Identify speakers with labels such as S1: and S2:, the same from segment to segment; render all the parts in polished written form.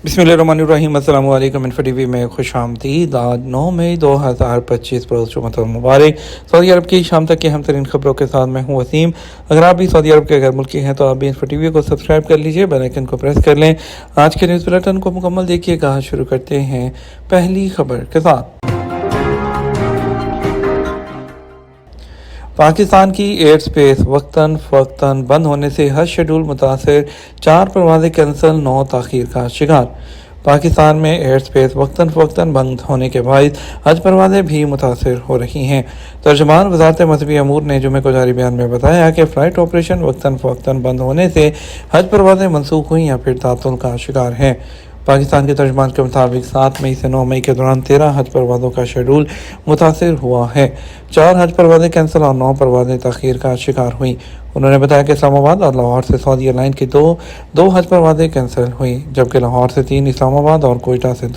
S1: بسم اللہ الرحمن الرحیم۔ السلام علیکم۔ انفو ٹی وی میں خوش آمدید۔ آج 9 مئی 2025 روز جمعہ المبارک۔ سعودی عرب کی شام تک کی اہم ترین خبروں کے ساتھ میں ہوں وسیم۔ اگر آپ بھی سعودی عرب کے غیر ملکی ہیں تو آپ بھی انفو ٹی وی کو سبسکرائب کر لیجئے، بیل آئیکن کو پریس کر لیں۔ آج کے نیوز بلیٹن کو مکمل دیکھیے گا۔ شروع کرتے ہیں پہلی خبر کے ساتھ۔ پاکستان کی ایئر سپیس وقتاً فوقتاً بند ہونے سے حج شیڈول متاثر، 4 پروازیں کینسل، 9 تاخیر کا شکار۔ پاکستان میں ایئر سپیس وقتاً فوقتاً بند ہونے کے باعث حج پروازیں بھی متاثر ہو رہی ہیں۔ ترجمان وزارت مذہبی امور نے جمعے کو جاری بیان میں بتایا کہ فلائٹ آپریشن وقتاً فوقتاً بند ہونے سے حج پروازیں منسوخ ہوئیں یا پھر تعطل کا شکار ہیں۔ پاکستان کے ترجمان کے مطابق 7 مئی سے 9 مئی کے دوران 13 حج پروازوں کا شیڈول متاثر ہوا ہے۔ 4 حج پروازیں کینسل اور 9 پروازیں تاخیر کا شکار ہوئیں۔ انہوں نے بتایا کہ اسلام آباد اور لاہور سے سعودی ایئر لائن کی دو حج پروازیں کینسل ہوئیں، جبکہ لاہور سے 3، اسلام آباد اور کوئٹہ سے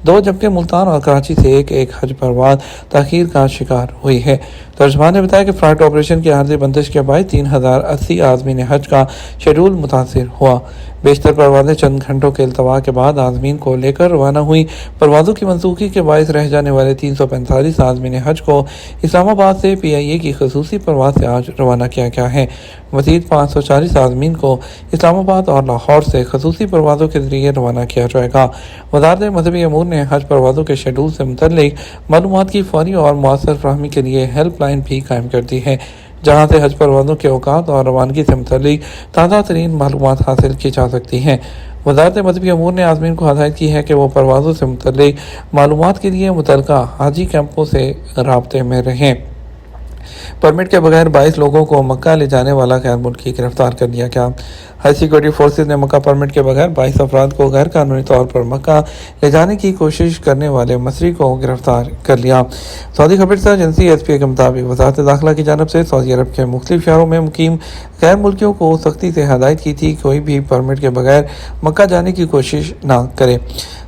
S1: 2 جبکہ ملتان اور کراچی سے ایک حج پرواز تاخیر کا شکار ہوئی ہے۔ ترجمان نے بتایا کہ فلائٹ آپریشن کی عارضی بندش کے باعث 3080 عازمین حج کا شیڈول متاثر ہوا۔ بیشتر پروازیں چند گھنٹوں کے التوا کے بعد عازمین کو لے کر روانہ ہوئیں۔ پروازوں کی منسوخی کے باعث رہ جانے والے 345 عازمین حج کو اسلام آباد سے PIA کی خصوصی پرواز سے آج روانہ کیا گیا ہے۔ مزید 540 عازمین کو اسلام آباد اور لاہور سے خصوصی پروازوں کے ذریعے روانہ کیا جائے گا۔ وزارت مذہبی امور نے حج پروازوں کے شیڈول سے متعلق معلومات کی فوری اور مؤثر فراہمی کے لیے ہیلپ لائن بھی قائم کر دی ہے، جہاں سے حج پروازوں کے اوقات اور روانگی سے متعلق تازہ ترین معلومات حاصل کی جا سکتی ہیں۔ وزارت مذہبی امور نے عازمین کو ہدایت کی ہے کہ وہ پروازوں سے متعلق معلومات کے لیے متعلقہ حاجی کیمپوں سے رابطے میں رہیں۔ پرمٹ کے بغیر 22 لوگوں کو مکہ لے جانے والا غیر ملکی گرفتار کر لیا گیا۔ ہائی سیکورٹی فورسز نے مکہ پرمٹ کے بغیر 22 افراد کو غیر قانونی طور پر مکہ لے جانے کی کوشش کرنے والے مصری کو گرفتار کر لیا۔ سعودی خبررساں ایجنسی SPA کے مطابق وزارت داخلہ کی جانب سے سعودی عرب کے مختلف شہروں میں مقیم غیر ملکیوں کو سختی سے ہدایت کی تھی کہ کوئی بھی پرمٹ کے بغیر مکہ جانے کی کوشش نہ کرے۔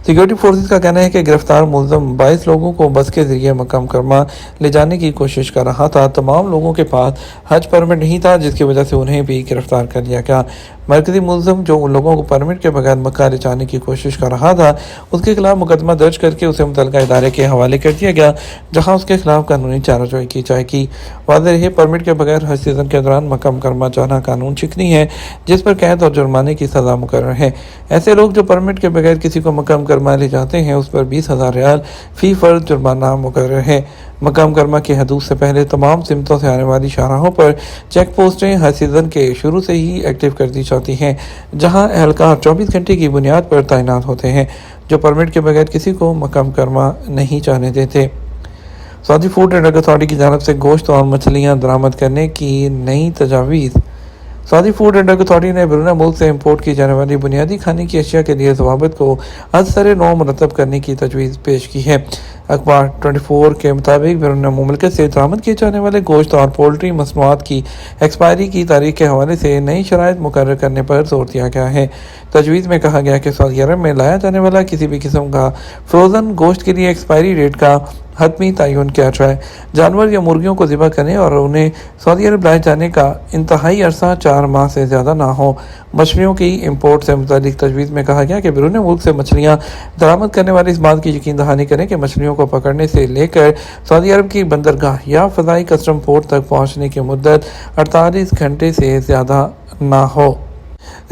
S1: سیکورٹی فورسز کا کہنا ہے کہ گرفتار ملزم 22 لوگوں کو بس کے ذریعے مکہ مکرمہ لے جانے کی کوشش کر رہا تھا۔ تمام لوگوں کے پاس حج پرمٹ نہیں تھا، جس کی وجہ سے انہیں بھی گرفتار کر لیا گیا۔ مرکزی ملزم جو ان لوگوں کو پرمٹ کے بغیر مکہ لے جانے کی کوشش کر رہا تھا، اس کے خلاف مقدمہ درج کر کے اسے متعلقہ ادارے کے حوالے کر دیا گیا، جہاں اس کے خلاف قانونی چارہ جوئی کی جائے گی۔ واضح رہے، پرمٹ کے بغیر حج سیزن کے دوران مکہ مکرمہ جانا قانون شکنی ہے، جس پر قید اور جرمانے کی سزا مقرر ہے۔ ایسے لوگ جو پرمٹ کے بغیر کسی کو مکہ مکرمہ لے جاتے ہیں، اس پر 20,000 ریال فی فرد جرمانہ مقرر ہے۔ مکہ مکرمہ کی حدود سے پہلے تمام سمتوں سے آنے والی شاہراہوں پر چیک پوسٹیں ہر سیزن کے شروع سے ہی ایکٹیو کر دی جاتی ہیں، جہاں اہلکار 24 گھنٹے کی بنیاد پر تعینات ہوتے ہیں، جو پرمٹ کے بغیر کسی کو مکہ مکرمہ نہیں جانے دیتے۔ سعودی فوڈ اینڈ ڈرگ اتھارٹی کی جانب سے گوشت اور مچھلیاں درآمد کرنے کی نئی تجاویز۔ سعودی فوڈ اینڈ ڈرگ اتھارٹی نے بیرون ملک سے امپورٹ کی جانے والی بنیادی کھانے کی اشیاء کے لیے ضوابط کو از سر نو مرتب کرنے کی تجویز پیش کی ہے۔ اخبار 24 کے مطابق بیرون مملکت سے درآمد کیے جانے والے گوشت اور پولٹری مصنوعات کی ایکسپائری کی تاریخ کے حوالے سے نئی شرائط مقرر کرنے پر زور دیا گیا ہے۔ تجویز میں کہا گیا کہ سعودی عرب میں لایا جانے والا کسی بھی قسم کا فروزن گوشت کے لیے ایکسپائری ڈیٹ کا حتمی تعین کیا جائے۔ جانور یا مرغیوں کو ذبح کرنے اور انہیں سعودی عرب لائے جانے کا انتہائی عرصہ 4 ماہ سے زیادہ نہ ہو۔ مچھلیوں کی امپورٹ سے متعلق تجویز میں کہا گیا کہ بیرون ملک سے مچھلیاں درآمد کرنے والے اس بات کی یقین دہانی کریں کہ مچھلیوں کو پکڑنے سے لے کر سعودی عرب کی بندرگاہ یا فضائی کسٹم پورٹ تک پہنچنے کی مدت 48 گھنٹے سے زیادہ نہ ہو۔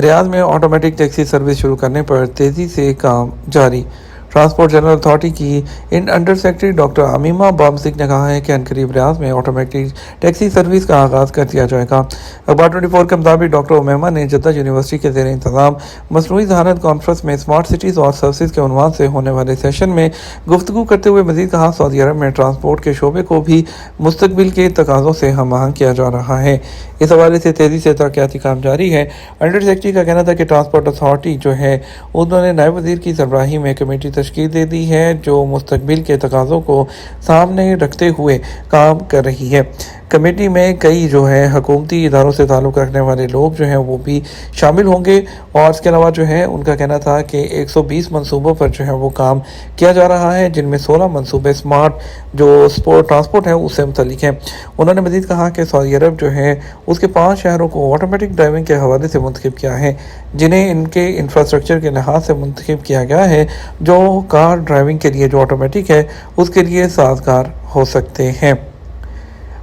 S1: ریاض میں آٹومیٹک ٹیکسی سروس شروع کرنے پر تیزی سے کام جاری۔ ٹرانسپورٹ جنرل اتھارٹی کی انڈر سیکرٹری ڈاکٹر عمیمہ بامسک نے کہا ہے کہ عنقریب ریاض میں آٹومیٹک ٹیکسی سروس کا آغاز کر دیا جائے گا۔ اخبار 24 کے مطابق ڈاکٹر عمیمہ نے جدہ یونیورسٹی کے زیر انتظام مصنوعی ذہانت کانفرنس میں اسمارٹ سٹیز اور سروسز کے عنوان سے ہونے والے سیشن میں گفتگو کرتے ہوئے مزید کہا، سعودی عرب میں ٹرانسپورٹ کے شعبے کو بھی مستقبل کے تقاضوں سے ہم آہنگ کیا جا رہا ہے۔ اس حوالے سے تیزی سے ترقیاتی کام جاری ہے۔ انڈر سیکرٹری کا کہنا تھا کہ ٹرانسپورٹ اتھارٹی جو ہے، انہوں نے نائب وزیر کی سربراہی میں کمیٹی تشکیل دے دی ہے جو مستقبل کے تقاضوں کو سامنے رکھتے ہوئے کام کر رہی ہے۔ کمیٹی میں کئی حکومتی اداروں سے تعلق رکھنے والے لوگ وہ بھی شامل ہوں گے، اور اس کے علاوہ ان کا کہنا تھا کہ 120 منصوبوں پر وہ کام کیا جا رہا ہے، جن میں 16 منصوبے اسمارٹ ٹرانسپورٹ ہے اس سے متعلق ہیں۔ انہوں نے مزید کہا کہ سعودی عرب اس کے 5 شہروں کو آٹومیٹک ڈرائیونگ کے حوالے سے منتخب کیا ہے، جنہیں ان کے انفراسٹرکچر کے لحاظ سے منتخب کیا گیا ہے، جو کار ڈرائیونگ کے لیے جو آٹومیٹک ہے اس کے لیے سازگار ہو سکتے ہیں۔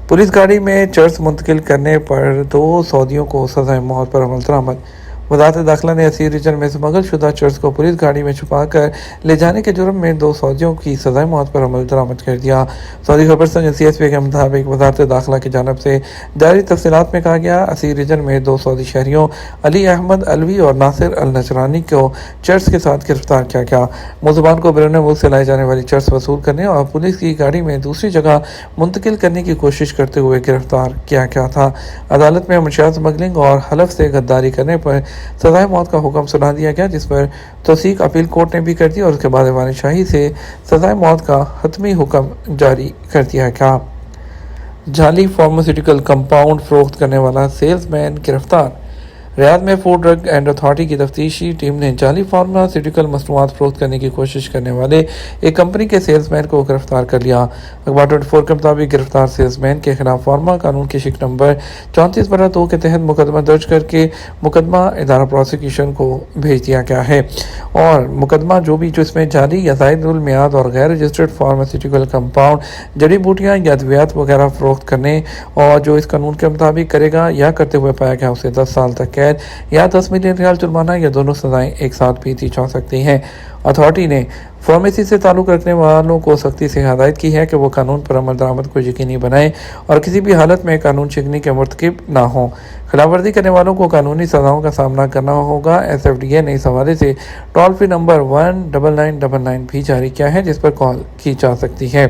S1: پولیس گاڑی میں چرس منتقل کرنے پر 2 سعودیوں کو سزائے موت پر عمل درآمد۔ وزارت داخلہ نے اسیر ریجن میں اسمگل شدہ چرس کو پولیس گاڑی میں چھپا کر لے جانے کے جرم میں 2 سعودیوں کی سزائے موت پر عمل درآمد کر دیا۔ سعودی خبررساں ایجنسی ایس پی کے مطابق وزارت داخلہ کی جانب سے جاری تفصیلات میں کہا گیا، اسیر ریجن میں 2 سعودی شہریوں علی احمد علوی اور ناصر النجرانی کو چرس کے ساتھ گرفتار کیا گیا۔ ملزمان کو بیرون ملک سے لائی جانے والی چرس وصول کرنے اور پولیس کی گاڑی میں دوسری جگہ منتقل کرنے کی کوشش کرتے ہوئے گرفتار کیا گیا تھا۔ عدالت میں منشیات اسمگلنگ اور حلف سے غداری کرنے پر سزائے موت کا حکم سنا دیا گیا، جس پر توثیق اپیل کورٹ نے بھی کر دی اور اس کے بعد ایوان شاہی سے سزائے موت کا حتمی حکم جاری کر دیا گیا۔ جعلی فارماسیوٹیکل کمپاؤنڈ فروخت کرنے والا سیلز مین گرفتار۔ ریاض میں فوڈ ڈرگ اینڈ اتھارٹی کی تفتیشی ٹیم نے جعلی فارماسیوٹیکل مصنوعات فروخت کرنے کی کوشش کرنے والے ایک کمپنی کے سیلز مین کو گرفتار کر لیا۔ اخبار 24 کے مطابق گرفتار سیلز مین کے خلاف فارما قانون کی شق نمبر 34/2 کے تحت مقدمہ درج کر کے مقدمہ ادارہ پروسیکیوشن کو بھیج دیا گیا ہے، اور مقدمہ جو اس میں جعلی یا زائد المیعاد اور غیر رجسٹرڈ فارماسیوٹیکل کمپاؤنڈ، جڑی بوٹیاں یا ادویات وغیرہ فروخت کرنے اور جو اس قانون کے مطابق کرے گا یا کرتے ہوئے پایا گیا اسے 10 سال تک یا 10 ملین ریال جرمانہ یا دونوں سزائیں ایک ساتھ بھی دی جا سکتی ہیں۔ اتھارٹی نے فارمیسی سے تعلق رکھنے والوں کو سختی سے ہدایت کی ہے کہ وہ قانون پر عمل درآمد کو یقینی بنائیں اور کسی بھی حالت میں قانون شکنی کے مرتکب نہ ہوں۔ خلاف ورزی کرنے والوں کو قانونی سزاؤں کا سامنا کرنا ہوگا۔ SFDA نے اس حوالے سے ٹول فری نمبر 19999 بھی جاری کیا ہے، جس پر کال کی جا سکتی ہے۔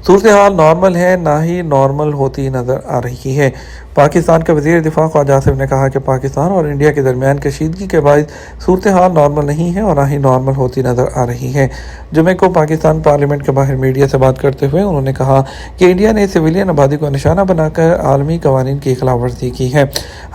S1: صورتحال نارمل ہے، نہ ہی نارمل ہوتی نظر آ رہی ہے۔ پاکستان کے وزیر دفاع خواجہ آصف نے کہا کہ پاکستان اور انڈیا کے درمیان کشیدگی کے باعث صورتحال نارمل نہیں ہے اور نہ ہی نارمل ہوتی نظر آ رہی ہے۔ جمعے کو پاکستان پارلیمنٹ کے باہر میڈیا سے بات کرتے ہوئے انہوں نے کہا کہ انڈیا نے سویلین آبادی کو نشانہ بنا کر عالمی قوانین کی خلاف ورزی کی ہے۔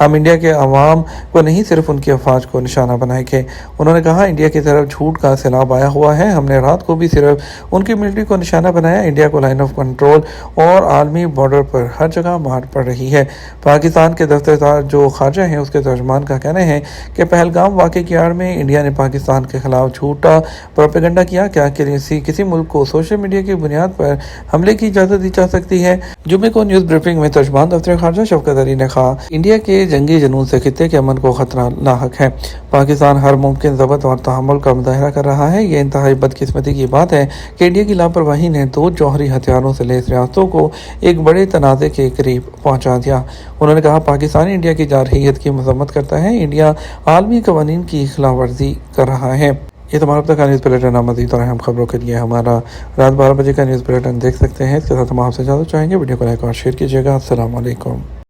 S1: ہم انڈیا کے عوام کو نہیں، صرف ان کی افواج کو نشانہ بنائیں گے۔ انہوں نے کہا انڈیا کی طرف جھوٹ کا سیلاب آیا ہوا ہے، ہم نے رات کو بھی صرف ان کی ملٹری کو نشانہ بنایا۔ انڈیا کو لائن آف کنٹرول اور عالمی بارڈر پر ہر جگہ مار پڑ رہی ہے۔ پاکستان کے دفتر جو خارجہ ہیں اس کے ترجمان کا کہنا ہے کہ پہلگام واقعے کی آڑ میں انڈیا نے پاکستان کے خلاف جھوٹا پروپیگنڈا کیا۔ کیا کسی ملک کو سوشل میڈیا کی بنیاد پر حملے کی اجازت دی جا سکتی ہے؟ جمعے کو نیوز بریفنگ میں ترجمان دفتر خارجہ شفقت علی نے کہا انڈیا کے جنگی جنون سے خطے کے امن کو خطرہ لاحق ہے۔ پاکستان ہر ممکن ضبط اور تحمل کا مظاہرہ کر رہا ہے۔ یہ انتہائی بدقسمتی کی بات ہے کہ انڈیا کی لاپرواہی نے 2 جوہری ہتھیاروں سے لیس ریاستوں کو ایک بڑے تنازع کے قریب پہنچا دیا۔ انہوں نے کہا پاکستان انڈیا کی جارحیت کی مذمت کرتا ہے، انڈیا عالمی قوانین کی خلاف ورزی کر رہا ہے۔ یہ تمام اب تک کا نیوز بلیٹن، مزید اور اہم خبروں کے لیے ہمارا رات 12 بجے کا نیوز بلیٹن دیکھ سکتے ہیں۔ اس کے ساتھ ہم آپ سے اجازت چاہیں گے، ویڈیو کو لائک اور شیئر کیجیے گا۔ السلام علیکم۔